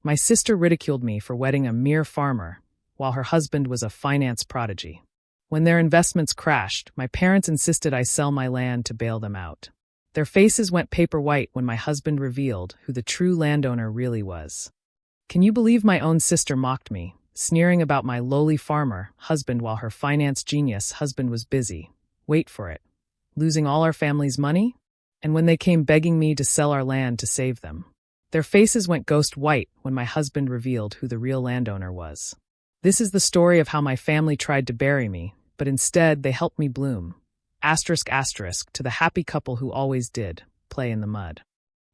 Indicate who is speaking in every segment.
Speaker 1: My sister ridiculed me for wedding a mere farmer, while her husband was a finance prodigy. When their investments crashed, my parents insisted I sell my land to bail them out. Their faces went paper white when my husband revealed who the true landowner really was. Can you believe my own sister mocked me, sneering about my lowly farmer husband while her finance genius husband was busy, wait for it, losing all our family's money? And when they came begging me to sell our land to save them. Their faces went ghost white when my husband revealed who the real landowner was. This is the story of how my family tried to bury me, but instead they helped me bloom. Asterisk asterisk to the happy couple who always did, play in the mud.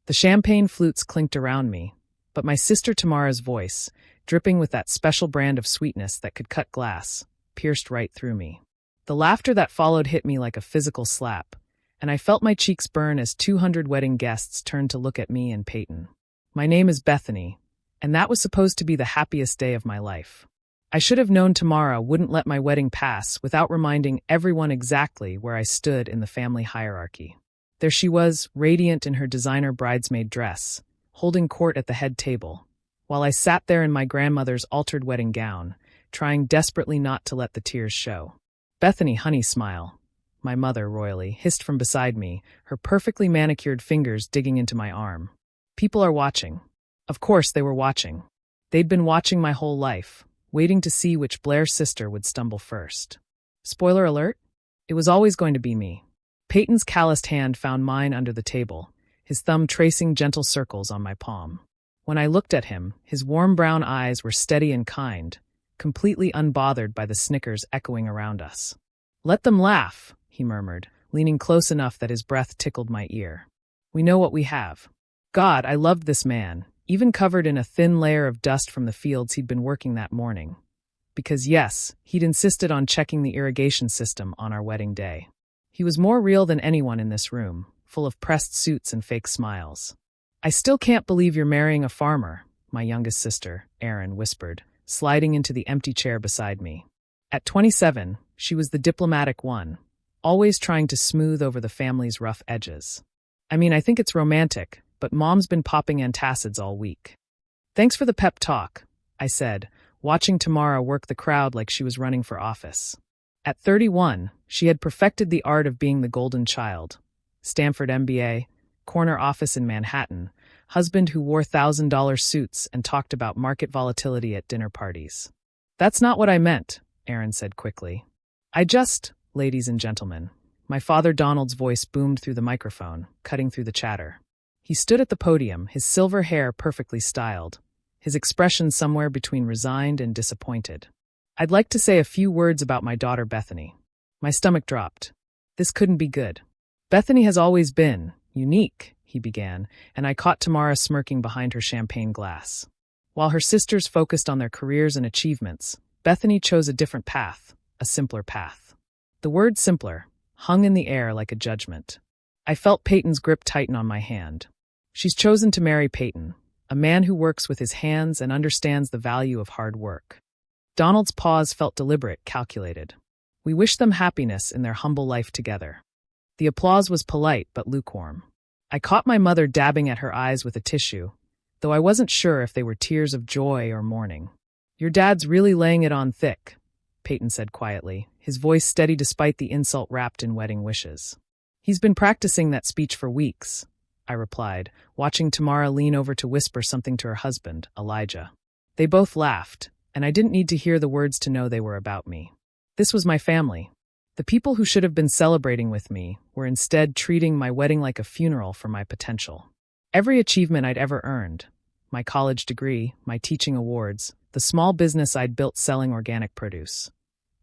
Speaker 1: The champagne flutes clinked around me, but my sister Tamara's voice, dripping with that special brand of sweetness that could cut glass, pierced right through me. The laughter that followed hit me like a physical slap, and I felt my cheeks burn as 200 wedding guests turned to look at me and Peyton. My name is Bethany, and that was supposed to be the happiest day of my life. I should have known Tamara wouldn't let my wedding pass without reminding everyone exactly where I stood in the family hierarchy. There she was, radiant in her designer bridesmaid dress, holding court at the head table, while I sat there in my grandmother's altered wedding gown, trying desperately not to let the tears show. Bethany, honey, smile. My mother, royally, hissed from beside me, her perfectly manicured fingers digging into my arm. People are watching. Of course they were watching. They'd been watching my whole life, waiting to see which Blair sister would stumble first. Spoiler alert? It was always going to be me. Peyton's calloused hand found mine under the table, his thumb tracing gentle circles on my palm. When I looked at him, his warm brown eyes were steady and kind, completely unbothered by the snickers echoing around us. Let them laugh, he murmured, leaning close enough that his breath tickled my ear. We know what we have. God, I loved this man, even covered in a thin layer of dust from the fields he'd been working that morning. Because yes, he'd insisted on checking the irrigation system on our wedding day. He was more real than anyone in this room, full of pressed suits and fake smiles. I still can't believe you're marrying a farmer, my youngest sister, Erin, whispered, sliding into the empty chair beside me. At 27, she was the diplomatic one, always trying to smooth over the family's rough edges. I mean, I think it's romantic, but Mom's been popping antacids all week. Thanks for the pep talk, I said, watching Tamara work the crowd like she was running for office. At 31, she had perfected the art of being the golden child. Stanford MBA, corner office in Manhattan, husband who wore $1,000 suits and talked about market volatility at dinner parties. That's not what I meant, Erin said quickly. Ladies and gentlemen. My father Donald's voice boomed through the microphone, cutting through the chatter. He stood at the podium, his silver hair perfectly styled, his expression somewhere between resigned and disappointed. I'd like to say a few words about my daughter Bethany. My stomach dropped. This couldn't be good. Bethany has always been unique, he began, and I caught Tamara smirking behind her champagne glass. While her sisters focused on their careers and achievements, Bethany chose a different path, a simpler path. The word simpler hung in the air like a judgment. I felt Peyton's grip tighten on my hand. She's chosen to marry Peyton, a man who works with his hands and understands the value of hard work. Donald's pause felt deliberate, calculated. We wish them happiness in their humble life together. The applause was polite but lukewarm. I caught my mother dabbing at her eyes with a tissue, though I wasn't sure if they were tears of joy or mourning. Your dad's really laying it on thick, Peyton said quietly, his voice steady despite the insult wrapped in wedding wishes. He's been practicing that speech for weeks, I replied, watching Tamara lean over to whisper something to her husband, Elijah. They both laughed, and I didn't need to hear the words to know they were about me. This was my family. The people who should have been celebrating with me were instead treating my wedding like a funeral for my potential. Every achievement I'd ever earned, my college degree, my teaching awards, the small business I'd built selling organic produce,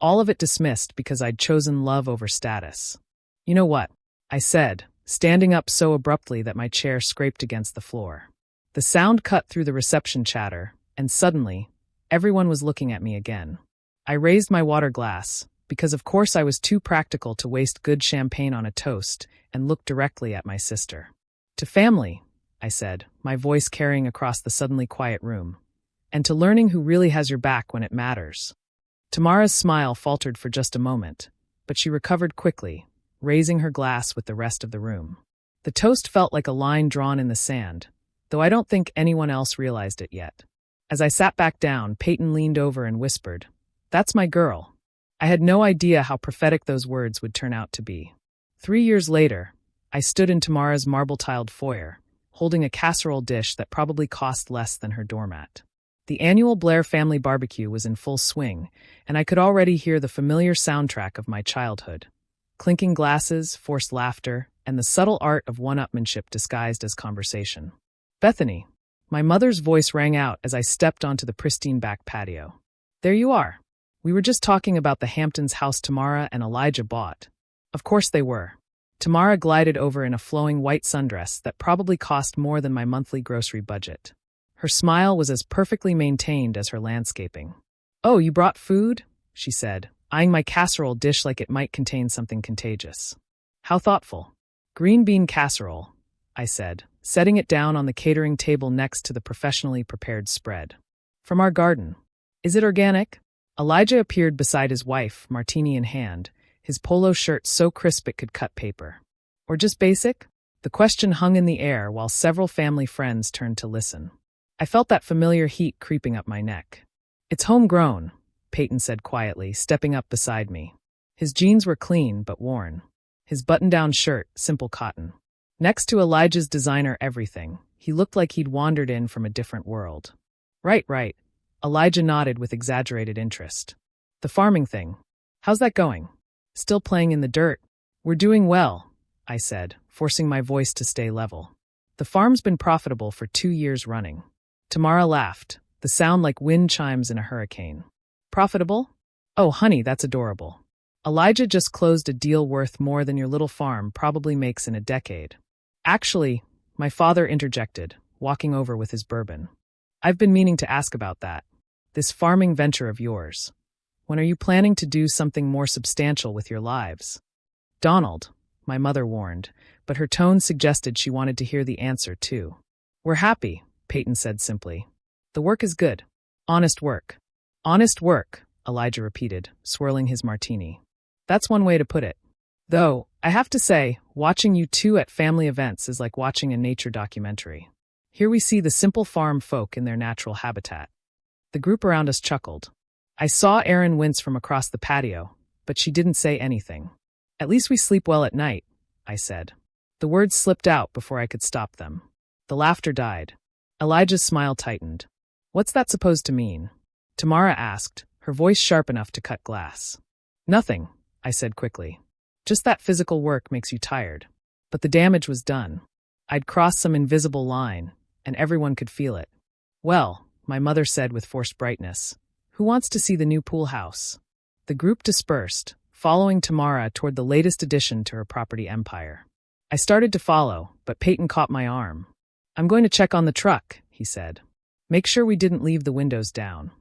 Speaker 1: all of it dismissed because I'd chosen love over status. You know what? I said, standing up so abruptly that my chair scraped against the floor. The sound cut through the reception chatter, and suddenly, everyone was looking at me again. I raised my water glass, because of course I was too practical to waste good champagne on a toast, and looked directly at my sister. To family, I said, my voice carrying across the suddenly quiet room, and to learning who really has your back when it matters. Tamara's smile faltered for just a moment, but she recovered quickly, raising her glass with the rest of the room. The toast felt like a line drawn in the sand, though I don't think anyone else realized it yet. As I sat back down, Peyton leaned over and whispered, "That's my girl." I had no idea how prophetic those words would turn out to be. 3 years later, I stood in Tamara's marble-tiled foyer, holding a casserole dish that probably cost less than her doormat. The annual Blair family barbecue was in full swing, and I could already hear the familiar soundtrack of my childhood. Clinking glasses, forced laughter, and the subtle art of one-upmanship disguised as conversation. "Bethany." My mother's voice rang out as I stepped onto the pristine back patio. "There you are. We were just talking about the Hamptons house Tamara and Elijah bought." Of course they were. Tamara glided over in a flowing white sundress that probably cost more than my monthly grocery budget. Her smile was as perfectly maintained as her landscaping. "Oh, you brought food?" she said, eyeing my casserole dish like it might contain something contagious. "How thoughtful." "Green bean casserole," I said, setting it down on the catering table next to the professionally prepared spread. "From our garden." "Is it organic?" Elijah appeared beside his wife, martini in hand, his polo shirt so crisp it could cut paper. "Or just basic?" The question hung in the air while several family friends turned to listen. I felt that familiar heat creeping up my neck. "It's homegrown," Peyton said quietly, stepping up beside me. His jeans were clean but worn. His button-down shirt, simple cotton. Next to Elijah's designer everything, he looked like he'd wandered in from a different world. Right. Elijah nodded with exaggerated interest. "The farming thing. How's that going?" "Still playing in the dirt." "We're doing well," I said, forcing my voice to stay level. "The farm's been profitable for 2 years running." Tamara laughed, the sound like wind chimes in a hurricane. "Profitable? Oh, honey, that's adorable. Elijah just closed a deal worth more than your little farm probably makes in a decade." "Actually," my father interjected, walking over with his bourbon. "I've been meaning to ask about that. This farming venture of yours. When are you planning to do something more substantial with your lives?" "Donald," my mother warned, but her tone suggested she wanted to hear the answer too. "We're happy," Peyton said simply. "The work is good. Honest work." "Honest work," Elijah repeated, swirling his martini. "That's one way to put it. Though, I have to say, watching you two at family events is like watching a nature documentary. Here we see the simple farm folk in their natural habitat." The group around us chuckled. I saw Erin wince from across the patio, but she didn't say anything. "At least we sleep well at night," I said. The words slipped out before I could stop them. The laughter died. Elijah's smile tightened. "What's that supposed to mean?" Tamara asked, her voice sharp enough to cut glass. "Nothing," I said quickly. "Just that physical work makes you tired." But the damage was done. I'd crossed some invisible line, and everyone could feel it. "Well," my mother said with forced brightness, "who wants to see the new pool house?" The group dispersed, following Tamara toward the latest addition to her property empire. I started to follow, but Peyton caught my arm. "I'm going to check on the truck," he said. "Make sure we didn't leave the windows down."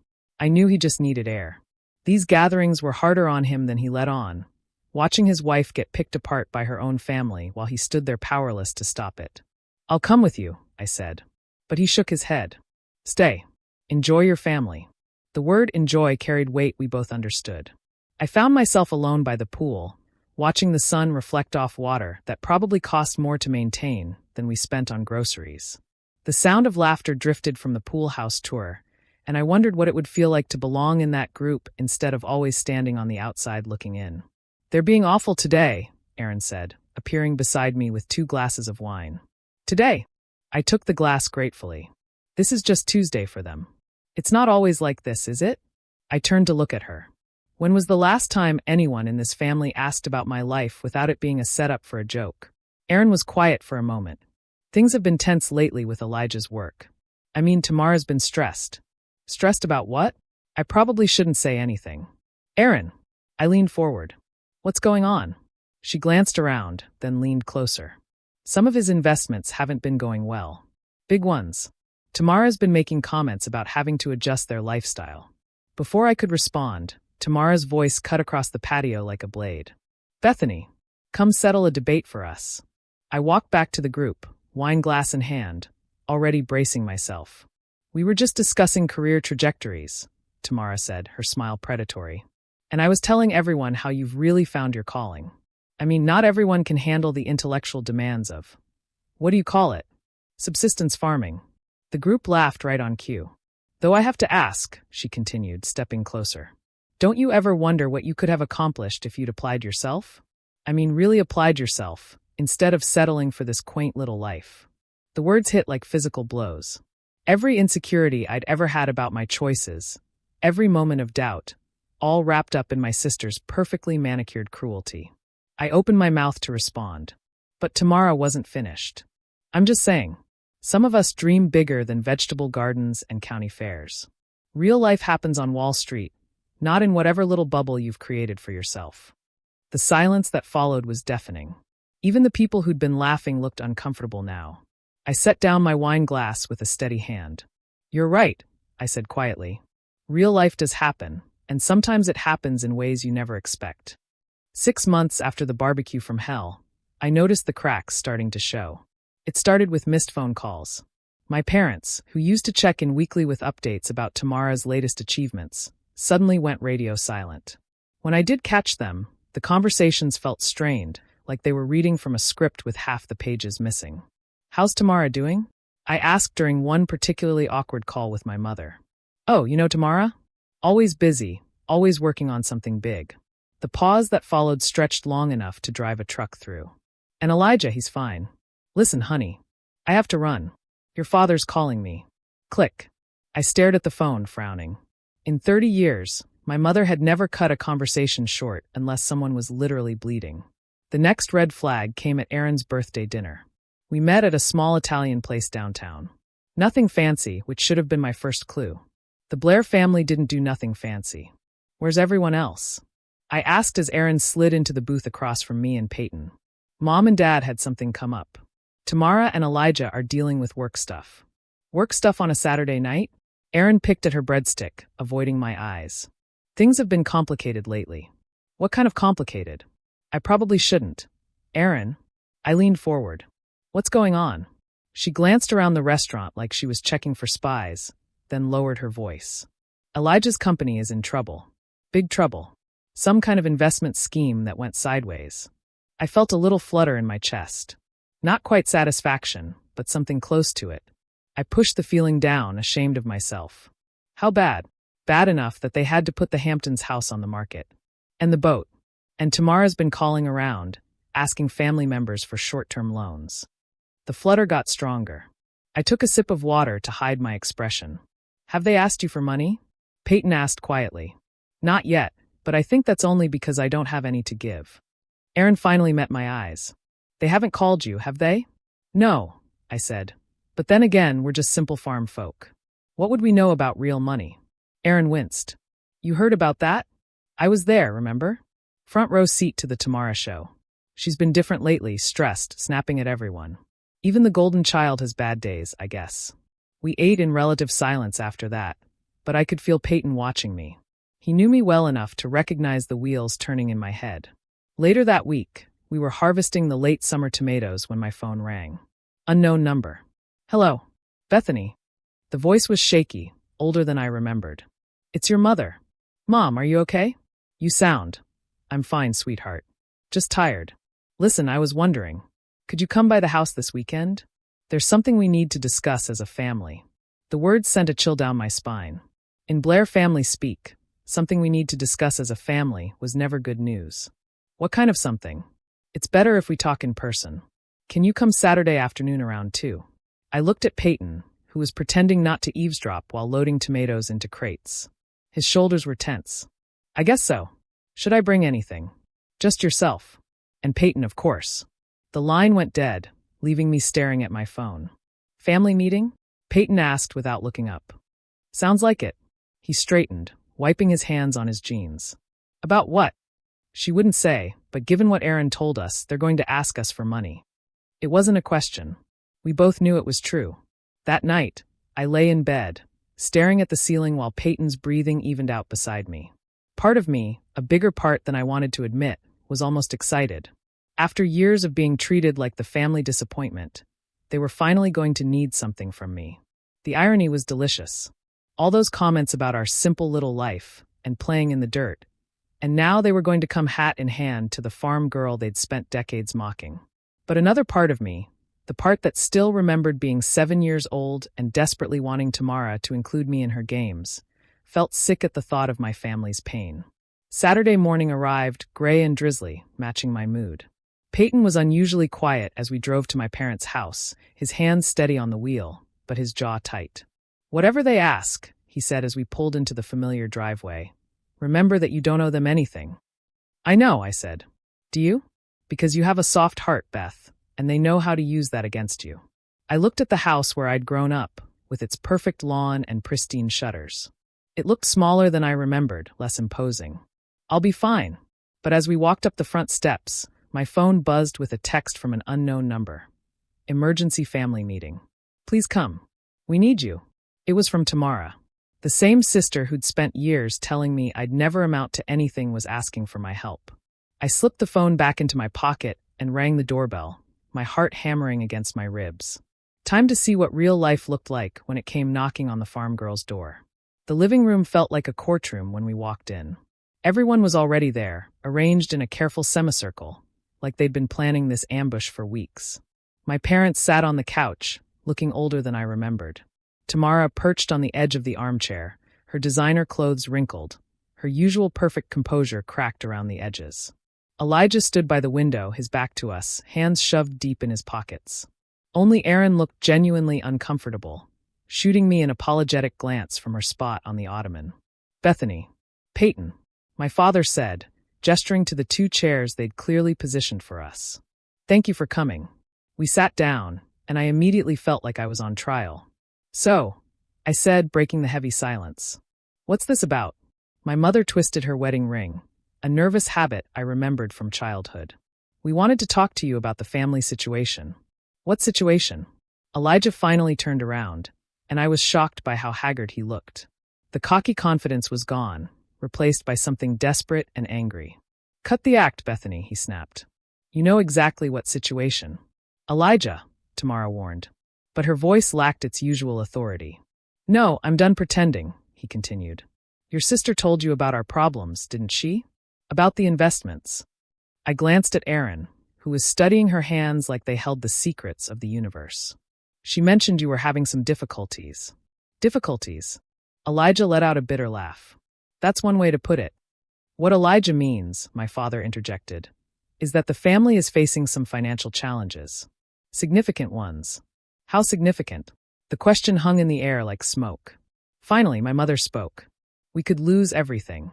Speaker 1: I knew he just needed air. These gatherings were harder on him than he let on, watching his wife get picked apart by her own family while he stood there powerless to stop it. "I'll come with you," I said. But he shook his head. "Stay. Enjoy your family." The word enjoy carried weight we both understood. I found myself alone by the pool, watching the sun reflect off water that probably cost more to maintain than we spent on groceries. The sound of laughter drifted from the pool house tour, and I wondered what it would feel like to belong in that group instead of always standing on the outside looking in. "They're being awful today," Erin said, appearing beside me with 2 glasses of wine. "Today?" I took the glass gratefully. "This is just Tuesday for them." "It's not always like this, is it?" I turned to look at her. When was the last time anyone in this family asked about my life without it being a setup for a joke? Erin was quiet for a moment. "Things have been tense lately with Elijah's work. I mean, Tamara's been stressed." "Stressed about what?" I probably shouldn't say anything. "Erin." I leaned forward. "What's going on?" She glanced around, then leaned closer. "Some of his investments haven't been going well. Big ones. Tamara's been making comments about having to adjust their lifestyle." Before I could respond, Tamara's voice cut across the patio like a blade. "Bethany, come settle a debate for us." I walked back to the group, wine glass in hand, already bracing myself. "We were just discussing career trajectories," Tamara said, her smile predatory. "And I was telling everyone how you've really found your calling. I mean, not everyone can handle the intellectual demands of, what do you call it? Subsistence farming." The group laughed right on cue. Though I have to ask, she continued, stepping closer. Don't you ever wonder what you could have accomplished if you'd applied yourself? I mean, really applied yourself, instead of settling for this quaint little life. The words hit like physical blows. Every insecurity I'd ever had about my choices, every moment of doubt, all wrapped up in my sister's perfectly manicured cruelty. I opened my mouth to respond. But Tamara wasn't finished. I'm just saying, some of us dream bigger than vegetable gardens and county fairs. Real life happens on Wall Street, not in whatever little bubble you've created for yourself. The silence that followed was deafening. Even the people who'd been laughing looked uncomfortable now. I set down my wine glass with a steady hand. You're right, I said quietly. Real life does happen, and sometimes it happens in ways you never expect. 6 months after the barbecue from hell, I noticed the cracks starting to show. It started with missed phone calls. My parents, who used to check in weekly with updates about Tamara's latest achievements, suddenly went radio silent. When I did catch them, the conversations felt strained, like they were reading from a script with half the pages missing. How's Tamara doing? I asked during one particularly awkward call with my mother. Oh, you know Tamara? Always busy, always working on something big. The pause that followed stretched long enough to drive a truck through. And Elijah, he's fine. Listen, honey. I have to run. Your father's calling me. Click. I stared at the phone, frowning. In 30 years, my mother had never cut a conversation short unless someone was literally bleeding. The next red flag came at Aaron's birthday dinner. We met at a small Italian place downtown. Nothing fancy, which should have been my first clue. The Blair family didn't do nothing fancy. Where's everyone else? I asked as Aaron slid into the booth across from me and Peyton. Mom and Dad had something come up. Tamara and Elijah are dealing with work stuff. Work stuff on a Saturday night? Aaron picked at her breadstick, avoiding my eyes. Things have been complicated lately. What kind of complicated? I probably shouldn't. Aaron? I leaned forward. What's going on? She glanced around the restaurant like she was checking for spies, then lowered her voice. Elijah's company is in trouble. Big trouble. Some kind of investment scheme that went sideways. I felt a little flutter in my chest. Not quite satisfaction, but something close to it. I pushed the feeling down, ashamed of myself. How bad? Bad enough that they had to put the Hamptons house on the market. And the boat. And Tamara's been calling around, asking family members for short-term loans. The flutter got stronger. I took a sip of water to hide my expression. Have they asked you for money? Peyton asked quietly. Not yet, but I think that's only because I don't have any to give. Aaron finally met my eyes. They haven't called you, have they? No, I said. But then again, we're just simple farm folk. What would we know about real money? Aaron winced. You heard about that? I was there, remember? Front row seat to the Tamara show. She's been different lately, stressed, snapping at everyone. Even the golden child has bad days, I guess. We ate in relative silence after that, but I could feel Peyton watching me. He knew me well enough to recognize the wheels turning in my head. Later that week, we were harvesting the late summer tomatoes when my phone rang. Unknown number. Hello. Bethany. The voice was shaky, older than I remembered. It's your mother. Mom, are you okay? You sound. I'm fine, sweetheart. Just tired. Listen, I was wondering. Could you come by the house this weekend? There's something we need to discuss as a family. The words sent a chill down my spine. In Blair family speak, something we need to discuss as a family was never good news. What kind of something? It's better if we talk in person. Can you come Saturday afternoon around 2? I looked at Peyton, who was pretending not to eavesdrop while loading tomatoes into crates. His shoulders were tense. I guess so. Should I bring anything? Just yourself. And Peyton, of course. The line went dead, leaving me staring at my phone. Family meeting? Peyton asked without looking up. Sounds like it. He straightened, wiping his hands on his jeans. About what? She wouldn't say, but given what Aaron told us, they're going to ask us for money. It wasn't a question. We both knew it was true. That night, I lay in bed, staring at the ceiling while Peyton's breathing evened out beside me. Part of me, a bigger part than I wanted to admit, was almost excited. After years of being treated like the family disappointment, they were finally going to need something from me. The irony was delicious. All those comments about our simple little life and playing in the dirt, and now they were going to come hat in hand to the farm girl they'd spent decades mocking. But another part of me, The part that still remembered being 7 years old and desperately wanting Tamara to include me in her games, felt sick at the thought of my family's pain. Saturday morning arrived, gray and drizzly, matching my mood. Peyton was unusually quiet as we drove to my parents' house, his hands steady on the wheel, but his jaw tight. "Whatever they ask," he said as we pulled into the familiar driveway, "remember that you don't owe them anything." "I know," I said. "Do you?" "Because you have a soft heart, Beth, and they know how to use that against you." I looked at the house where I'd grown up, with its perfect lawn and pristine shutters. It looked smaller than I remembered, less imposing. "I'll be fine." But as we walked up the front steps, my phone buzzed with a text from an unknown number. "Emergency family meeting. Please come. We need you." It was from Tamara. The same sister who'd spent years telling me I'd never amount to anything was asking for my help. I slipped the phone back into my pocket and rang the doorbell, my heart hammering against my ribs. Time to see what real life looked like when it came knocking on the farm girl's door. The living room felt like a courtroom when we walked in. Everyone was already there, arranged in a careful semicircle, like they'd been planning this ambush for weeks. My parents sat on the couch, looking older than I remembered. Tamara perched on the edge of the armchair, her designer clothes wrinkled, her usual perfect composure cracked around the edges. Elijah stood by the window, his back to us, hands shoved deep in his pockets. Only Erin looked genuinely uncomfortable, shooting me an apologetic glance from her spot on the ottoman. "Bethany." "Peyton," my father said, gesturing to the 2 chairs they'd clearly positioned for us. "Thank you for coming." We sat down, and I immediately felt like I was on trial. "So," I said, breaking the heavy silence. "What's this about?" My mother twisted her wedding ring, a nervous habit I remembered from childhood. "We wanted to talk to you about the family situation." "What situation?" Elijah finally turned around, and I was shocked by how haggard he looked. The cocky confidence was gone, replaced by something desperate and angry. "Cut the act, Bethany," he snapped. "You know exactly what situation." "Elijah," Tamara warned. But her voice lacked its usual authority. "No, I'm done pretending," he continued. "Your sister told you about our problems, didn't she? About the investments." I glanced at Erin, who was studying her hands like they held the secrets of the universe. "She mentioned you were having some difficulties." "Difficulties?" Elijah let out a bitter laugh. "That's one way to put it." "What Elijah means," my father interjected, "is that the family is facing some financial challenges. Significant ones." "How significant?" The question hung in the air like smoke. Finally, my mother spoke. "We could lose everything."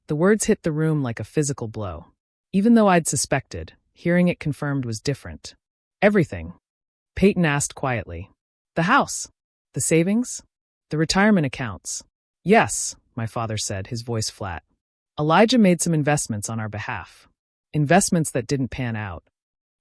Speaker 1: The words hit the room like a physical blow. Even though I'd suspected, hearing it confirmed was different. "Everything?" Peyton asked quietly. "The house? The savings? The retirement accounts?" "Yes," my father said, his voice flat. "Elijah made some investments on our behalf. Investments that didn't pan out."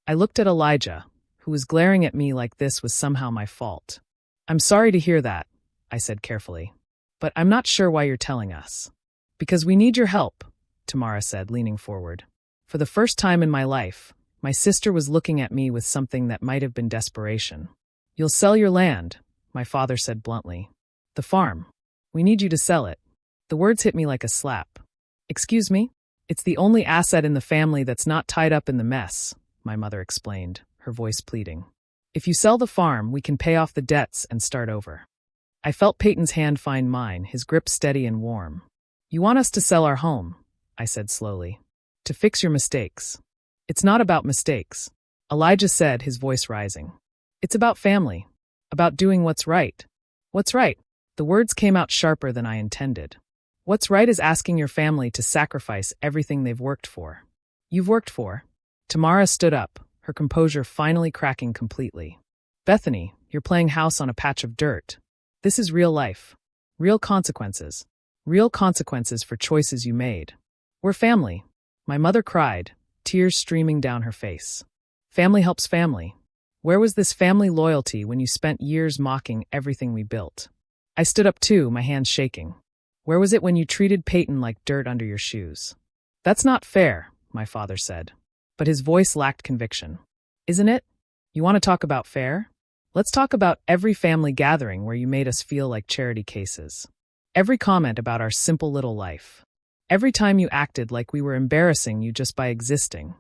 Speaker 1: I looked at Elijah, who was glaring at me like this was somehow my fault. "I'm sorry to hear that," I said carefully. "But I'm not sure why you're telling us." "Because we need your help," Tamara said, leaning forward. For the first time in my life, my sister was looking at me with something that might have been desperation. "You'll sell your land," my father said bluntly. "The farm. We need you to sell it." The words hit me like a slap. "Excuse me? It's the only asset in the family that's not tied up in the mess," my mother explained, her voice pleading. "If you sell the farm, we can pay off the debts and start over." I felt Peyton's hand find mine, his grip steady and warm. "You want us to sell our home," I said slowly. "To fix your mistakes." "It's not about mistakes," Elijah said, his voice rising. "It's about family. About doing what's right." "What's right?" The words came out sharper than I intended. "What's right is asking your family to sacrifice everything they've worked for." "You've worked for?" Tamara stood up, her composure finally cracking completely. "Bethany, you're playing house on a patch of dirt. This is real life. Real consequences. Real consequences for choices you made. We're family." My mother cried, tears streaming down her face. "Family helps family. Where was this family loyalty when you spent years mocking everything we built?" I stood up too, my hands shaking. "Where was it when you treated Peyton like dirt under your shoes?" "That's not fair," my father said. But his voice lacked conviction. "Isn't it? You want to talk about fair? Let's talk about every family gathering where you made us feel like charity cases. Every comment about our simple little life. Every time you acted like we were embarrassing you just by existing."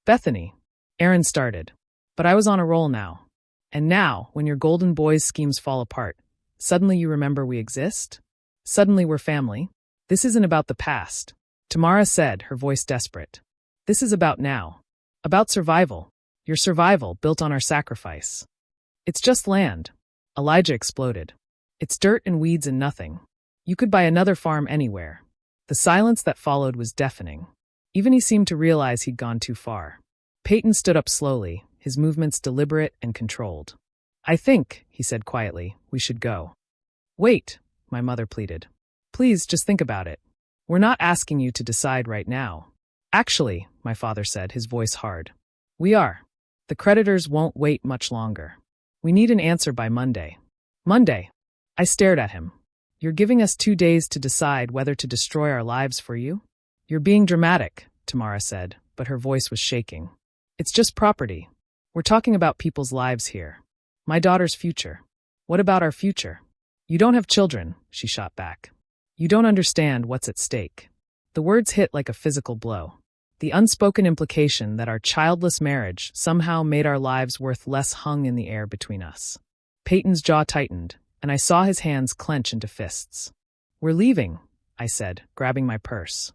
Speaker 1: "Bethany," Erin started. But I was on a roll now. And now, when your golden boys schemes fall apart, suddenly you remember we exist? Suddenly we're family? This isn't about the past, Tamara said, her voice desperate. This is about now. About survival. Your survival built on our sacrifice. It's just land. Elijah exploded. It's dirt and weeds and nothing. You could buy another farm anywhere. The silence that followed was deafening. Even he seemed to realize he'd gone too far. Peyton stood up slowly, his movements deliberate and controlled. I think, he said quietly, we should go. Wait, my mother pleaded. Please, just think about it. We're not asking you to decide right now. Actually, my father said, his voice hard. We are. The creditors won't wait much longer. We need an answer by Monday. Monday. I stared at him. You're giving us 2 days to decide whether to destroy our lives for you? You're being dramatic, Tamara said, but her voice was shaking. It's just property. We're talking about people's lives here. My daughter's future. What about our future? You don't have children, she shot back. You don't understand what's at stake. The words hit like a physical blow. The unspoken implication that our childless marriage somehow made our lives worth less hung in the air between us. Peyton's jaw tightened, and I saw his hands clench into fists. We're leaving, I said, grabbing my purse.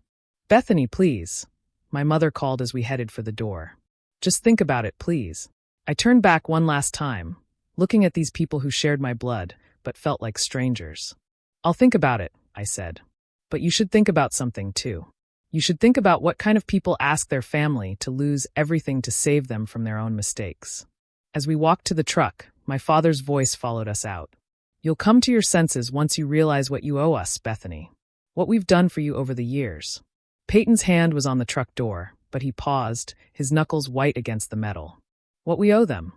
Speaker 1: Bethany, please, my mother called as we headed for the door. Just think about it, please. I turned back one last time, looking at these people who shared my blood, but felt like strangers. I'll think about it, I said. But you should think about something, too. You should think about what kind of people ask their family to lose everything to save them from their own mistakes. As we walked to the truck, my father's voice followed us out. You'll come to your senses once you realize what you owe us, Bethany. What we've done for you over the years. Peyton's hand was on the truck door, but he paused, his knuckles white against the metal. What we owe them.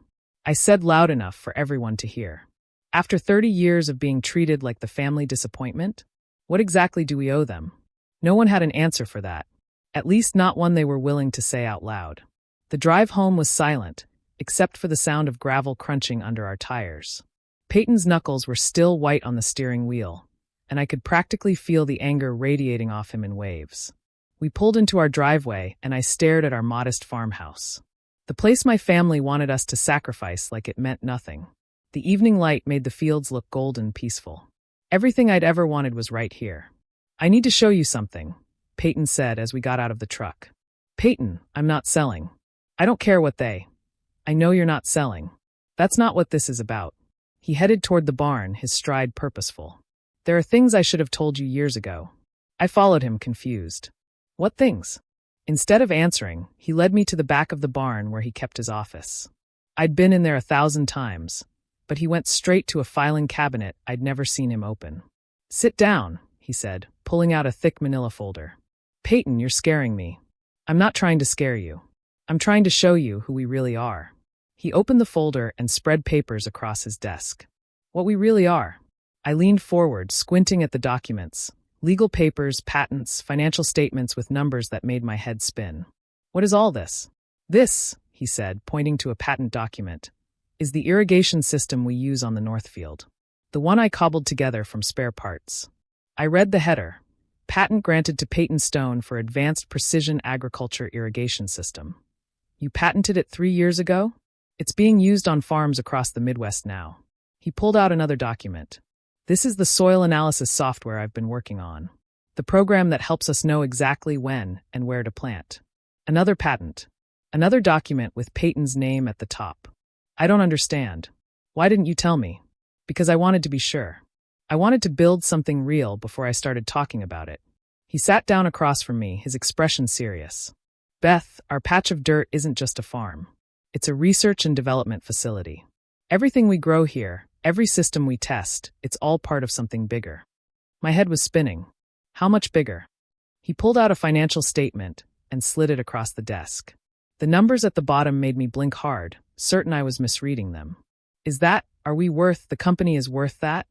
Speaker 1: I said loud enough for everyone to hear. After 30 years of being treated like the family disappointment, what exactly do we owe them? No one had an answer for that. At least not one they were willing to say out loud. The drive home was silent, except for the sound of gravel crunching under our tires. Peyton's knuckles were still white on the steering wheel, and I could practically feel the anger radiating off him in waves. We pulled into our driveway, and I stared at our modest farmhouse. The place my family wanted us to sacrifice like it meant nothing. The evening light made the fields look golden peaceful. Everything I'd ever wanted was right here. I need to show you something, Peyton said as we got out of the truck. Peyton, I'm not selling. I don't care what they. I know you're not selling. That's not what this is about. He headed toward the barn, his stride purposeful. There are things I should have told you years ago. I followed him, confused. What things? Instead of answering, he led me to the back of the barn where he kept his office. I'd been in there 1,000 times, but he went straight to a filing cabinet I'd never seen him open. Sit down, he said, pulling out a thick manila folder. Peyton, you're scaring me. I'm not trying to scare you. I'm trying to show you who we really are. He opened the folder and spread papers across his desk. What we really are. I leaned forward, squinting at the documents. Legal papers, patents, financial statements with numbers that made my head spin. What is all this? This, he said, pointing to a patent document, is the irrigation system we use on the Northfield. The one I cobbled together from spare parts. I read the header. Patent granted to Peyton Stone for Advanced Precision Agriculture Irrigation System. You patented it 3 years ago? It's being used on farms across the Midwest now. He pulled out another document. This is the soil analysis software I've been working on. The program that helps us know exactly when and where to plant. Another patent. Another document with Peyton's name at the top. I don't understand. Why didn't you tell me? Because I wanted to be sure. I wanted to build something real before I started talking about it. He sat down across from me, his expression serious. Beth, our patch of dirt isn't just a farm. It's a research and development facility. Everything we grow here, every system we test, it's all part of something bigger. My head was spinning. How much bigger? He pulled out a financial statement and slid it across the desk. The numbers at the bottom made me blink hard, certain I was misreading them. The company is worth that?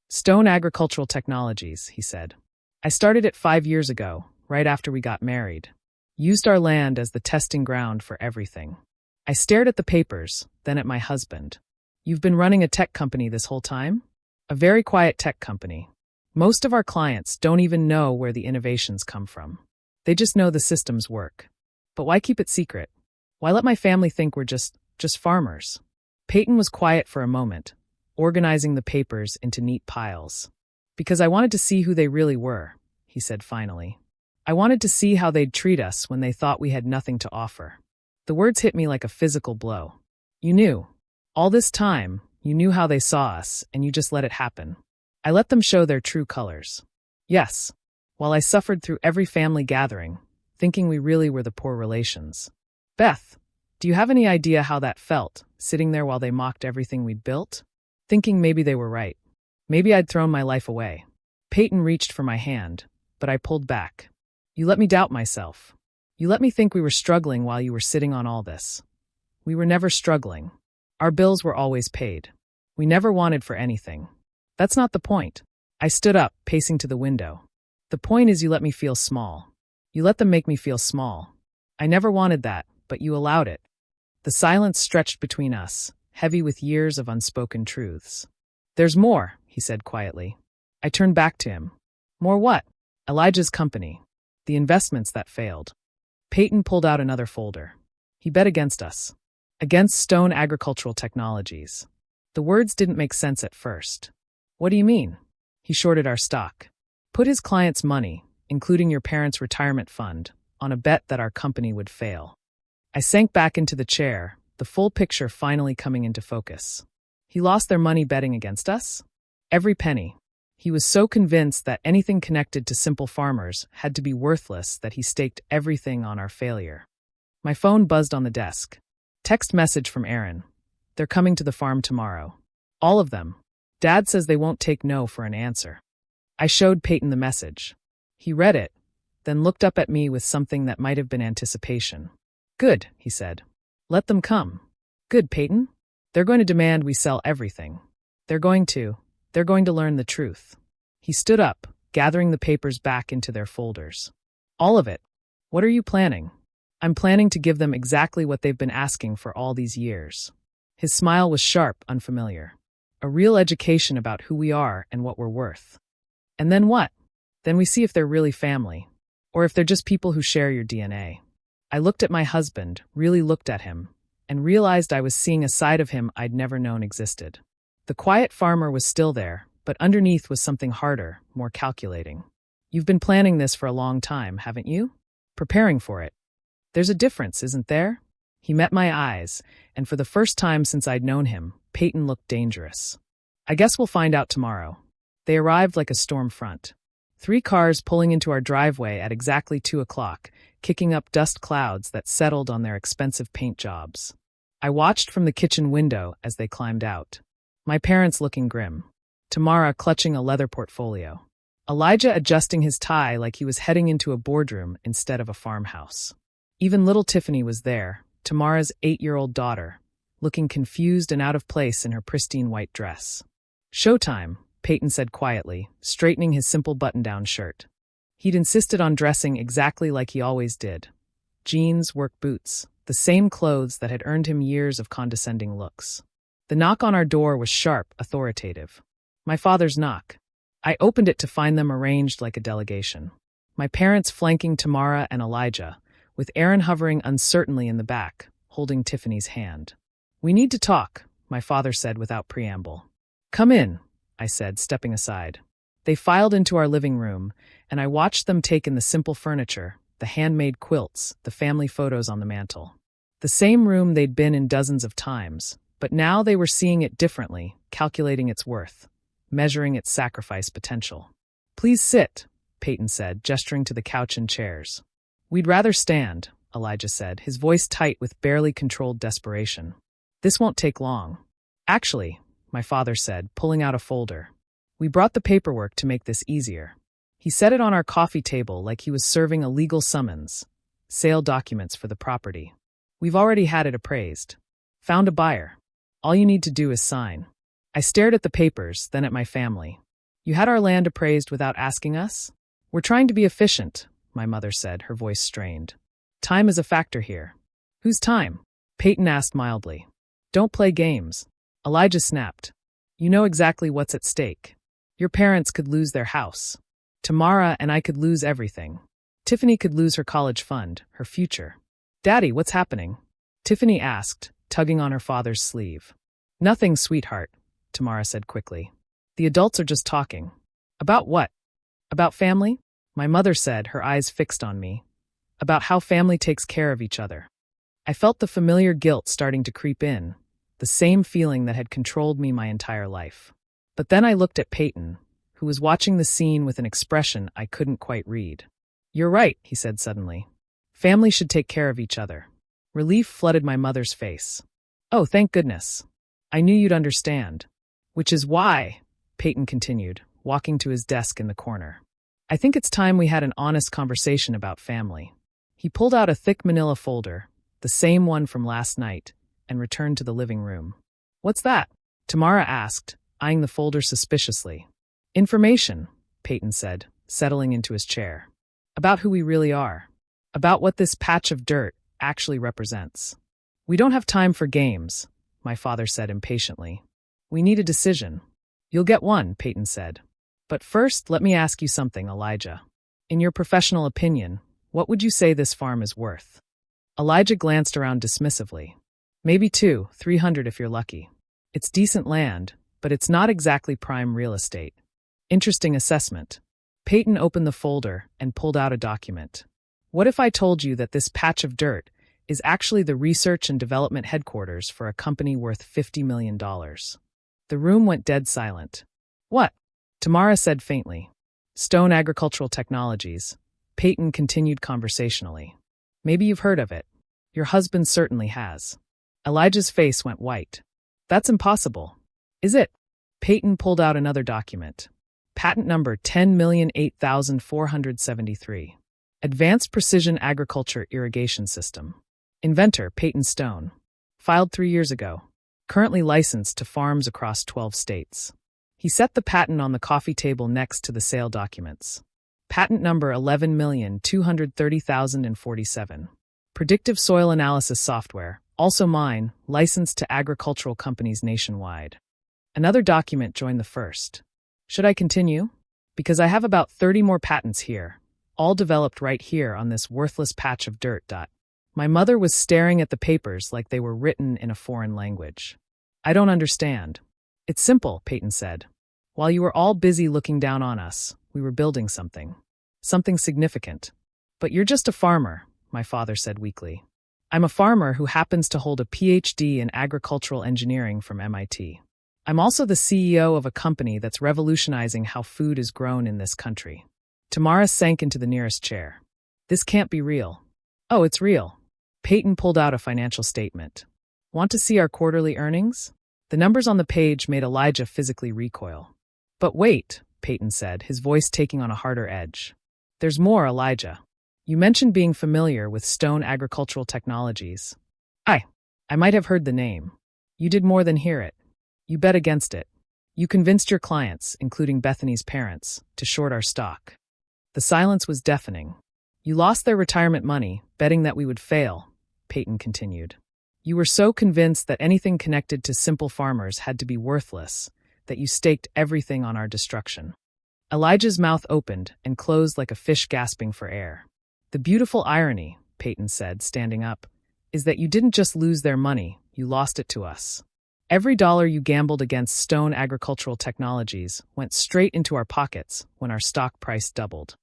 Speaker 1: Stone Agricultural Technologies, he said. I started it 5 years ago, right after we got married. Used our land as the testing ground for everything. I stared at the papers, then at my husband. You've been running a tech company this whole time? A very quiet tech company. Most of our clients don't even know where the innovations come from. They just know the systems work. But why keep it secret? Why let my family think we're just farmers? Peyton was quiet for a moment, organizing the papers into neat piles. Because I wanted to see who they really were, he said finally. I wanted to see how they'd treat us when they thought we had nothing to offer. The words hit me like a physical blow. You knew. All this time, you knew how they saw us, and you just let it happen. I let them show their true colors. Yes, while I suffered through every family gathering, thinking we really were the poor relations. Beth, do you have any idea how that felt, sitting there while they mocked everything we'd built? Thinking maybe they were right. Maybe I'd thrown my life away. Peyton reached for my hand, but I pulled back. You let me doubt myself. You let me think we were struggling while you were sitting on all this. We were never struggling. Our bills were always paid. We never wanted for anything. That's not the point. I stood up, pacing to the window. The point is you let me feel small. You let them make me feel small. I never wanted that, but you allowed it. The silence stretched between us, heavy with years of unspoken truths. There's more, he said quietly. I turned back to him. More what? Elijah's company. The investments that failed. Peyton pulled out another folder. He bet against us. Against Stone Agricultural Technologies. The words didn't make sense at first. What do you mean? He shorted our stock. Put his client's money, including your parents' retirement fund, on a bet that our company would fail. I sank back into the chair, the full picture finally coming into focus. He lost their money betting against us? Every penny. He was so convinced that anything connected to simple farmers had to be worthless that he staked everything on our failure. My phone buzzed on the desk. Text message from Aaron. They're coming to the farm tomorrow. All of them. Dad says they won't take no for an answer. I showed Peyton the message. He read it, then looked up at me with something that might have been anticipation. Good, he said. Let them come. Good, Peyton. They're going to demand we sell everything. They're going to learn the truth. He stood up, gathering the papers back into their folders. All of it. What are you planning? I'm planning to give them exactly what they've been asking for all these years. His smile was sharp, unfamiliar. A real education about who we are and what we're worth. And then what? Then we see if they're really family, or if they're just people who share your DNA. I looked at my husband, really looked at him, and realized I was seeing a side of him I'd never known existed. The quiet farmer was still there, but underneath was something harder, more calculating. You've been planning this for a long time, haven't you? Preparing for it. There's a difference, isn't there? He met my eyes, and for the first time since I'd known him, Peyton looked dangerous. I guess we'll find out tomorrow. They arrived like a storm front. 3 cars pulling into our driveway at exactly 2 o'clock, kicking up dust clouds that settled on their expensive paint jobs. I watched from the kitchen window as they climbed out. My parents looking grim. Tamara clutching a leather portfolio. Elijah adjusting his tie like he was heading into a boardroom instead of a farmhouse. Even little Tiffany was there, Tamara's 8-year-old daughter, looking confused and out of place in her pristine white dress. Showtime, Peyton said quietly, straightening his simple button-down shirt. He'd insisted on dressing exactly like he always did. Jeans, work boots, the same clothes that had earned him years of condescending looks. The knock on our door was sharp, authoritative. My father's knock. I opened it to find them arranged like a delegation. My parents flanking Tamara and Elijah, with Aaron hovering uncertainly in the back, holding Tiffany's hand. We need to talk, my father said without preamble. Come in, I said, stepping aside. They filed into our living room, and I watched them take in the simple furniture, the handmade quilts, the family photos on the mantel. The same room they'd been in dozens of times, but now they were seeing it differently, calculating its worth, measuring its sacrifice potential. Please sit, Peyton said, gesturing to the couch and chairs. We'd rather stand, Elijah said, his voice tight with barely controlled desperation. This won't take long. Actually, my father said, pulling out a folder. We brought the paperwork to make this easier. He set it on our coffee table like he was serving a legal summons. Sale documents for the property. We've already had it appraised. Found a buyer. All you need to do is sign. I stared at the papers, then at my family. You had our land appraised without asking us? We're trying to be efficient, my mother said, her voice strained. Time is a factor here. Whose time? Peyton asked mildly. Don't play games. Elijah snapped. You know exactly what's at stake. Your parents could lose their house. Tamara and I could lose everything. Tiffany could lose her college fund, her future. Daddy, what's happening? Tiffany asked, tugging on her father's sleeve. Nothing, sweetheart, Tamara said quickly. The adults are just talking. About what? About family? My mother said, her eyes fixed on me. About how family takes care of each other. I felt the familiar guilt starting to creep in, the same feeling that had controlled me my entire life. But then I looked at Peyton, who was watching the scene with an expression I couldn't quite read. You're right, he said suddenly. Family should take care of each other. Relief flooded my mother's face. Oh, thank goodness. I knew you'd understand. Which is why, Peyton continued, walking to his desk in the corner. I think it's time we had an honest conversation about family. He pulled out a thick manila folder, the same one from last night, and returned to the living room. What's that? Tamara asked, eyeing the folder suspiciously. Information, Peyton said, settling into his chair. About who we really are. About what this patch of dirt actually represents. We don't have time for games, my father said impatiently. We need a decision. You'll get one, Peyton said. But first, let me ask you something, Elijah. In your professional opinion, what would you say this farm is worth? Elijah glanced around dismissively. Maybe 300 if you're lucky. It's decent land, but it's not exactly prime real estate. Interesting assessment. Peyton opened the folder and pulled out a document. What if I told you that this patch of dirt is actually the research and development headquarters for a company worth $50 million? The room went dead silent. What? Tamara said faintly. Stone Agricultural Technologies. Peyton continued conversationally. Maybe you've heard of it. Your husband certainly has. Elijah's face went white. That's impossible. Is it? Peyton pulled out another document. Patent number 10,008,473. Advanced Precision Agriculture Irrigation System. Inventor Peyton Stone. Filed 3 years ago. Currently licensed to farms across 12 states. He set the patent on the coffee table next to the sale documents. Patent number 11,230,047. Predictive soil analysis software, also mine, licensed to agricultural companies nationwide. Another document joined the first. Should I continue? Because I have about 30 more patents here, all developed right here on this worthless patch of dirt. My mother was staring at the papers like they were written in a foreign language. I don't understand. It's simple, Peyton said. While you were all busy looking down on us, we were building something. Something significant. But you're just a farmer, my father said weakly. I'm a farmer who happens to hold a PhD in agricultural engineering from MIT. I'm also the CEO of a company that's revolutionizing how food is grown in this country. Tamara sank into the nearest chair. This can't be real. Oh, it's real. Peyton pulled out a financial statement. Want to see our quarterly earnings? The numbers on the page made Elijah physically recoil. But wait, Peyton said, his voice taking on a harder edge. There's more, Elijah. You mentioned being familiar with Stone Agricultural Technologies. I might have heard the name. You did more than hear it. You bet against it. You convinced your clients, including Bethany's parents, to short our stock. The silence was deafening. You lost their retirement money, betting that we would fail, Peyton continued. You were so convinced that anything connected to simple farmers had to be worthless, that you staked everything on our destruction. Elijah's mouth opened and closed like a fish gasping for air. The beautiful irony, Peyton said, standing up, is that you didn't just lose their money, you lost it to us. Every dollar you gambled against Stone Agricultural Technologies went straight into our pockets when our stock price doubled.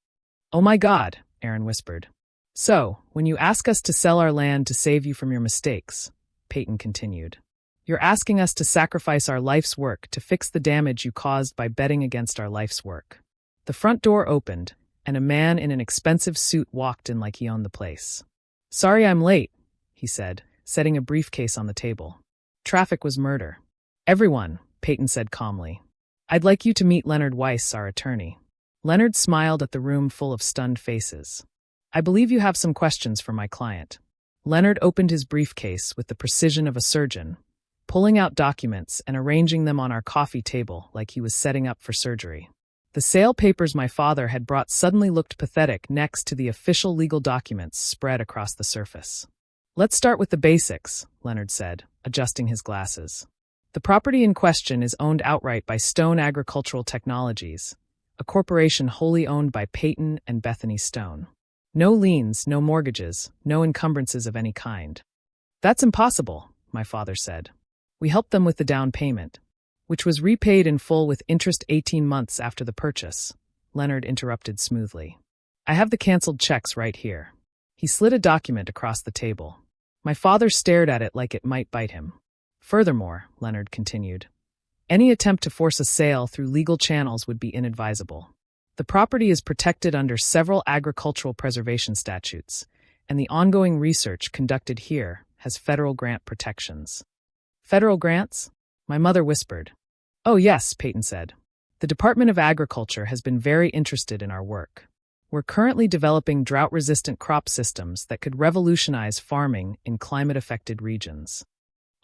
Speaker 1: Oh my God, Aaron whispered. So, when you ask us to sell our land to save you from your mistakes, Peyton continued, you're asking us to sacrifice our life's work to fix the damage you caused by betting against our life's work. The front door opened, and a man in an expensive suit walked in like he owned the place. Sorry I'm late, he said, setting a briefcase on the table. Traffic was murder. Everyone, Peyton said calmly. I'd like you to meet Leonard Weiss, our attorney. Leonard smiled at the room full of stunned faces. I believe you have some questions for my client. Leonard opened his briefcase with the precision of a surgeon, pulling out documents and arranging them on our coffee table like he was setting up for surgery. The sale papers my father had brought suddenly looked pathetic next to the official legal documents spread across the surface. Let's start with the basics, Leonard said, adjusting his glasses. The property in question is owned outright by Stone Agricultural Technologies, a corporation wholly owned by Peyton and Bethany Stone. No liens, no mortgages, no encumbrances of any kind. That's impossible, my father said. We helped them with the down payment, which was repaid in full with interest 18 months after the purchase, Leonard interrupted smoothly. I have the canceled checks right here. He slid a document across the table. My father stared at it like it might bite him. Furthermore, Leonard continued, any attempt to force a sale through legal channels would be inadvisable. The property is protected under several agricultural preservation statutes, and the ongoing research conducted here has federal grant protections. Federal grants? My mother whispered. Oh yes, Peyton said. The Department of Agriculture has been very interested in our work. We're currently developing drought-resistant crop systems that could revolutionize farming in climate-affected regions.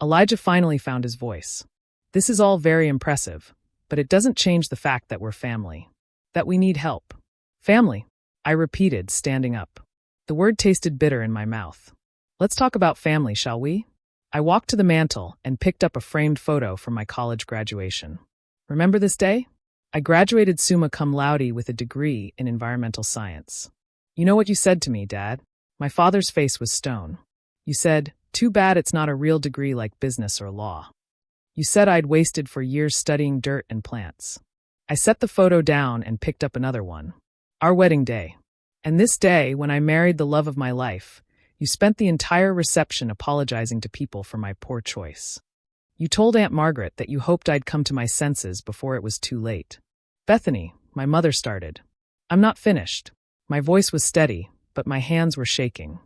Speaker 1: Elijah finally found his voice. This is all very impressive, but it doesn't change the fact that we're family. That we need help. Family, I repeated, standing up. The word tasted bitter in my mouth. Let's talk about family, shall we? I walked to the mantel and picked up a framed photo from my college graduation. Remember this day? I graduated summa cum laude with a degree in environmental science. You know what you said to me, Dad? My father's face was stone. You said, too bad it's not a real degree like business or law. You said I'd wasted 4 years studying dirt and plants. I set the photo down and picked up another one. Our wedding day. And this day, when I married the love of my life, you spent the entire reception apologizing to people for my poor choice. You told Aunt Margaret that you hoped I'd come to my senses before it was too late. Bethany, my mother started. I'm not finished. My voice was steady, but my hands were shaking.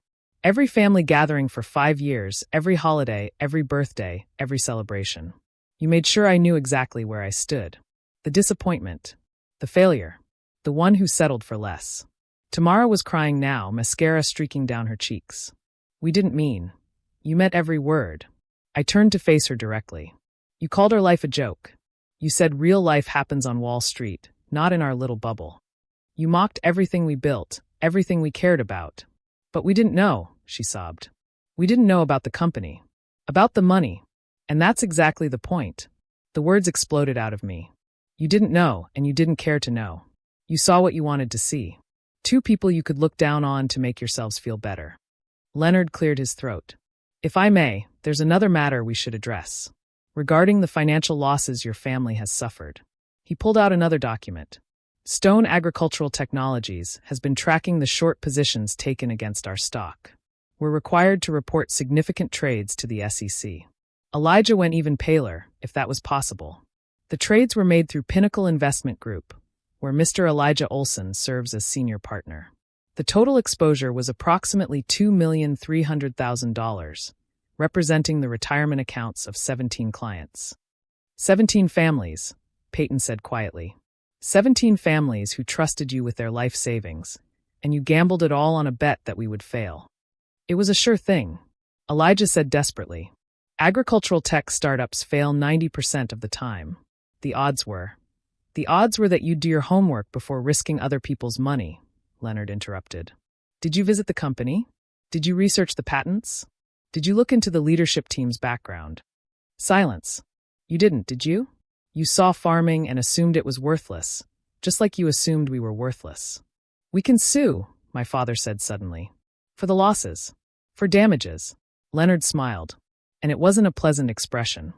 Speaker 1: Every family gathering for 5 years, every holiday, every birthday, every celebration. You made sure I knew exactly where I stood. The disappointment. The failure. The one who settled for less. Tamara was crying now, mascara streaking down her cheeks. We didn't mean. You meant every word. I turned to face her directly. You called our life a joke. You said real life happens on Wall Street, not in our little bubble. You mocked everything we built, everything we cared about. But we didn't know, she sobbed. We didn't know about the company. About the money. And that's exactly the point. The words exploded out of me. You didn't know, and you didn't care to know. You saw what you wanted to see. 2 people you could look down on to make yourselves feel better. Leonard cleared his throat. If I may, there's another matter we should address. Regarding the financial losses your family has suffered. He pulled out another document. Stone Agricultural Technologies has been tracking the short positions taken against our stock. We're required to report significant trades to the SEC. Elijah went even paler, if that was possible. The trades were made through Pinnacle Investment Group, where Mr. Elijah Olson serves as senior partner. The total exposure was approximately $2,300,000, representing the retirement accounts of 17 clients. 17 families, Peyton said quietly. 17 families who trusted you with their life savings, and you gambled it all on a bet that we would fail. It was a sure thing, Elijah said desperately. Agricultural tech startups fail 90% of the time. The odds were that you'd do your homework before risking other people's money, Leonard interrupted. Did you visit the company? Did you research the patents? Did you look into the leadership team's background? Silence. You didn't, did you? You saw farming and assumed it was worthless, just like you assumed we were worthless. We can sue, my father said suddenly. For the losses. For damages. Leonard smiled. And it wasn't a pleasant expression.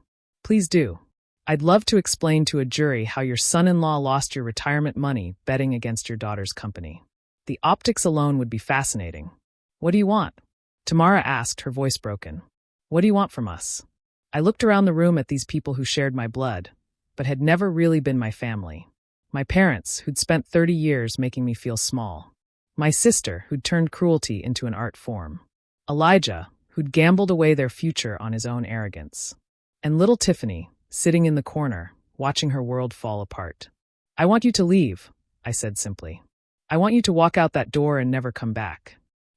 Speaker 1: Please do. I'd love to explain to a jury how your son-in-law lost your retirement money betting against your daughter's company. The optics alone would be fascinating. What do you want? Tamara asked, her voice broken. What do you want from us? I looked around the room at these people who shared my blood, but had never really been my family. My parents, who'd spent 30 years making me feel small. My sister, who'd turned cruelty into an art form. Elijah, who'd gambled away their future on his own arrogance. And little Tiffany, sitting in the corner, watching her world fall apart. I want you to leave, I said simply. I want you to walk out that door and never come back.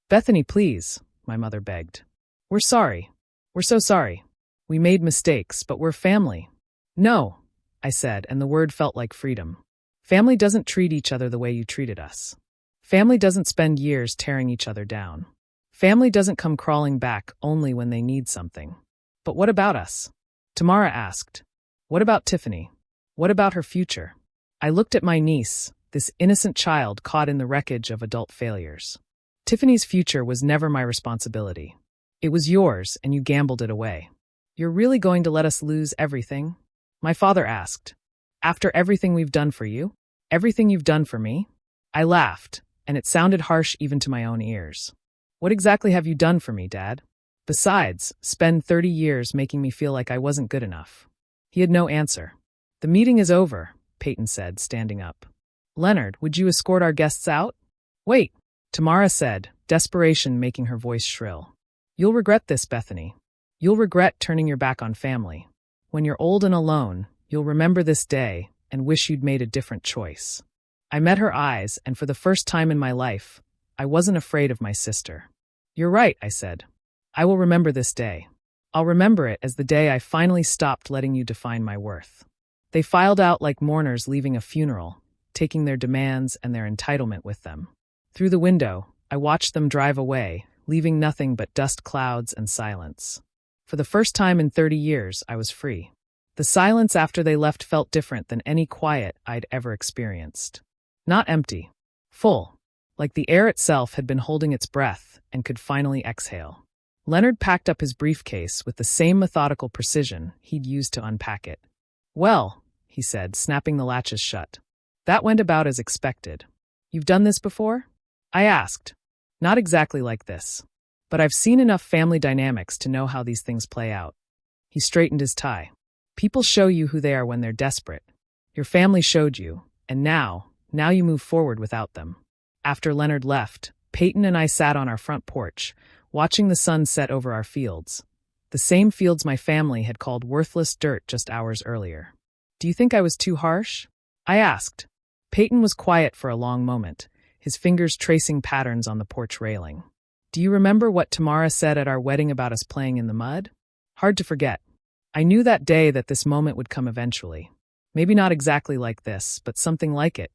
Speaker 1: Bethany, please, my mother begged. We're sorry. We're so sorry. We made mistakes, but we're family. No, I said, and the word felt like freedom. Family doesn't treat each other the way you treated us. Family doesn't spend years tearing each other down. Family doesn't come crawling back only when they need something. But what about us? Tamara asked. What about Tiffany? What about her future? I looked at my niece, this innocent child caught in the wreckage of adult failures. Tiffany's future was never my responsibility. It was yours, and you gambled it away. You're really going to let us lose everything? My father asked. After everything we've done for you? Everything you've done for me? I laughed, and it sounded harsh even to my own ears. What exactly have you done for me, Dad? Besides, spend 30 years making me feel like I wasn't good enough. He had no answer. The meeting is over, Peyton said, standing up. Leonard, would you escort our guests out? Wait, Tamara said, desperation making her voice shrill. You'll regret this, Bethany. You'll regret turning your back on family. When you're old and alone, you'll remember this day and wish you'd made a different choice. I met her eyes, and for the first time in my life, I wasn't afraid of my sister. You're right, I said. I will remember this day. I'll remember it as the day I finally stopped letting you define my worth. They filed out like mourners leaving a funeral, taking their demands and their entitlement with them. Through the window, I watched them drive away, leaving nothing but dust clouds and silence. For the first time in 30 years, I was free. The silence after they left felt different than any quiet I'd ever experienced. Not empty. Full. Like the air itself had been holding its breath and could finally exhale. Leonard packed up his briefcase with the same methodical precision he'd used to unpack it. Well, he said, snapping the latches shut. That went about as expected. You've done this before? I asked. Not exactly like this. But I've seen enough family dynamics to know how these things play out. He straightened his tie. People show you who they are when they're desperate. Your family showed you, and now you move forward without them. After Leonard left, Peyton and I sat on our front porch, watching the sun set over our fields. The same fields my family had called worthless dirt just hours earlier. Do you think I was too harsh? I asked. Peyton was quiet for a long moment, his fingers tracing patterns on the porch railing. Do you remember what Tamara said at our wedding about us playing in the mud? Hard to forget. I knew that day that this moment would come eventually. Maybe not exactly like this, but something like it.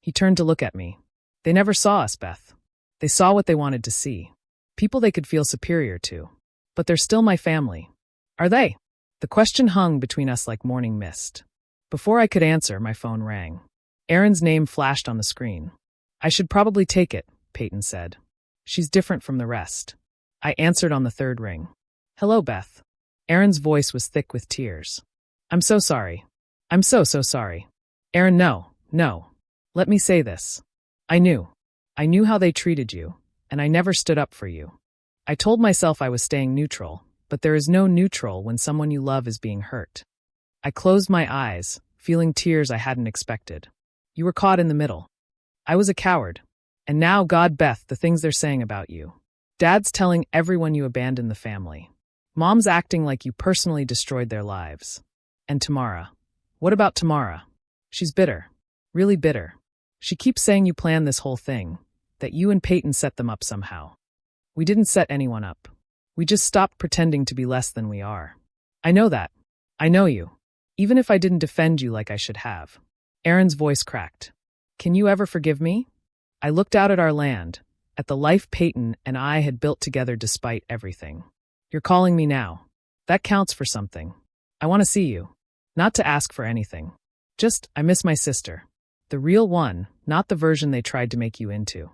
Speaker 1: He turned to look at me. They never saw us, Beth. They saw what they wanted to see. People they could feel superior to. But they're still my family. Are they? The question hung between us like morning mist. Before I could answer, my phone rang. Erin's name flashed on the screen. I should probably take it, Peyton said. She's different from the rest. I answered on the third ring. Hello, Beth. Erin's voice was thick with tears. I'm so sorry. I'm so sorry. Erin, no. Let me say this. I knew how they treated you, and I never stood up for you. I told myself I was staying neutral, but there is no neutral when someone you love is being hurt. I closed my eyes, feeling tears I hadn't expected. You were caught in the middle. I was a coward. And now, God, Beth, the things they're saying about you. Dad's telling everyone you abandoned the family. Mom's acting like you personally destroyed their lives. And Tamara. What about Tamara? She's bitter. Really bitter. She keeps saying you planned this whole thing, that you and Peyton set them up somehow. We didn't set anyone up. We just stopped pretending to be less than we are. I know that. I know you. Even if I didn't defend you like I should have. Erin's voice cracked. Can you ever forgive me? I looked out at our land, at the life Peyton and I had built together despite everything. You're calling me now. That counts for something. I want to see you. Not to ask for anything. Just, I miss my sister. The real one, not the version they tried to make you into.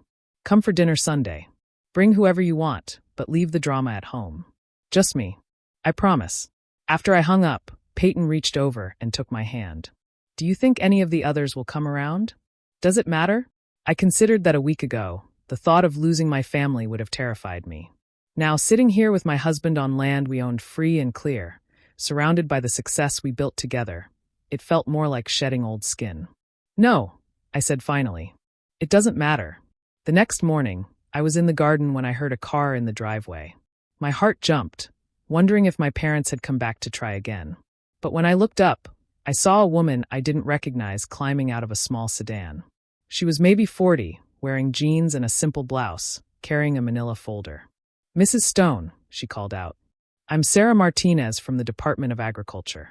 Speaker 1: Come for dinner Sunday. Bring whoever you want, but leave the drama at home. Just me. I promise. After I hung up, Peyton reached over and took my hand. Do you think any of the others will come around? Does it matter? I considered that a week ago, the thought of losing my family would have terrified me. Now, sitting here with my husband on land we owned free and clear, surrounded by the success we built together, it felt more like shedding old skin. No, I said finally. It doesn't matter. The next morning, I was in the garden when I heard a car in the driveway. My heart jumped, wondering if my parents had come back to try again. But when I looked up, I saw a woman I didn't recognize climbing out of a small sedan. She was maybe 40, wearing jeans and a simple blouse, carrying a manila folder. Mrs. Stone, she called out. I'm Sarah Martinez from the Department of Agriculture.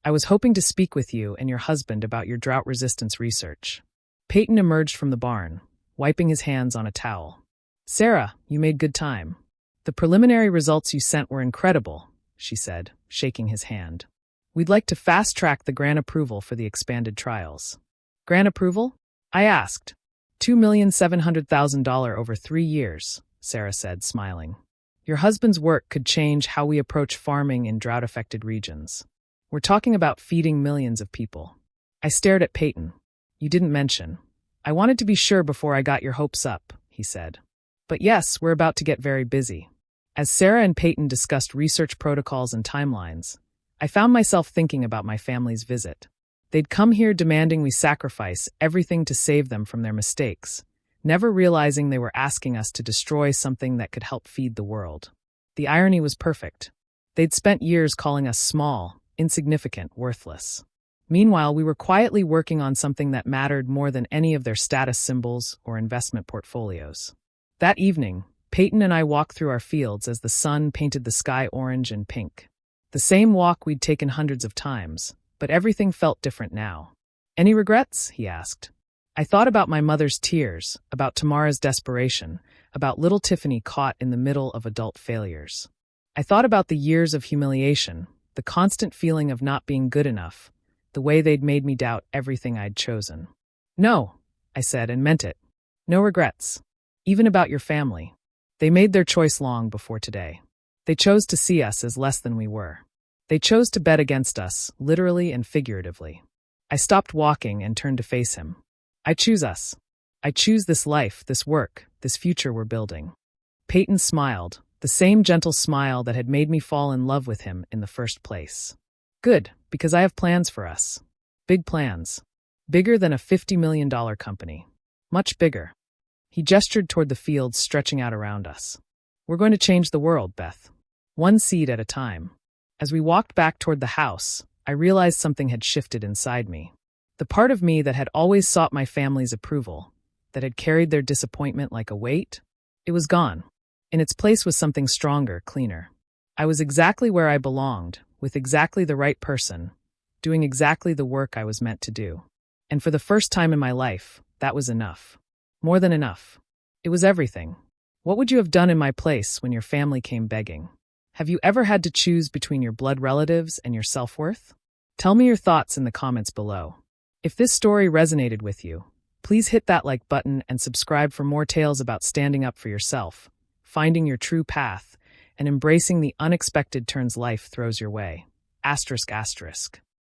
Speaker 1: I was hoping to speak with you and your husband about your drought resistance research. Peyton emerged from the barn, wiping his hands on a towel. Sarah, you made good time. The preliminary results you sent were incredible, she said, shaking his hand. We'd like to fast-track the grant approval for the expanded trials. Grant approval? I asked. $2,700,000 over 3 years, Sarah said, smiling. Your husband's work could change how we approach farming in drought-affected regions. We're talking about feeding millions of people. I stared at Peyton. You didn't mention. I wanted to be sure before I got your hopes up, he said. But yes, we're about to get very busy. As Sarah and Peyton discussed research protocols and timelines, I found myself thinking about my family's visit. They'd come here demanding we sacrifice everything to save them from their mistakes, never realizing they were asking us to destroy something that could help feed the world. The irony was perfect. They'd spent years calling us small, insignificant, worthless. Meanwhile, we were quietly working on something that mattered more than any of their status symbols or investment portfolios. That evening, Peyton and I walked through our fields as the sun painted the sky orange and pink. The same walk we'd taken hundreds of times, but everything felt different now. Any regrets? He asked. I thought about my mother's tears, about Tamara's desperation, about little Tiffany caught in the middle of adult failures. I thought about the years of humiliation, the constant feeling of not being good enough, the way they'd made me doubt everything I'd chosen. No, I said, and meant it. No regrets. Even about your family. They made their choice long before today. They chose to see us as less than we were. They chose to bet against us, literally and figuratively. I stopped walking and turned to face him. I choose us. I choose this life, this work, this future we're building. Peyton smiled, the same gentle smile that had made me fall in love with him in the first place. Good, because I have plans for us. Big plans. Bigger than a $50 million company. Much bigger. He gestured toward the fields stretching out around us. We're going to change the world, Beth. One seed at a time. As we walked back toward the house, I realized something had shifted inside me. The part of me that had always sought my family's approval, that had carried their disappointment like a weight, it was gone. In its place was something stronger, cleaner. I was exactly where I belonged, with exactly the right person, doing exactly the work I was meant to do. And for the first time in my life, that was enough. More than enough. It was everything. What would you have done in my place when your family came begging? Have you ever had to choose between your blood relatives and your self-worth? Tell me your thoughts in the comments below. If this story resonated with you, please hit that like button and subscribe for more tales about standing up for yourself, finding your true path, and embracing the unexpected turns life throws your way. ***.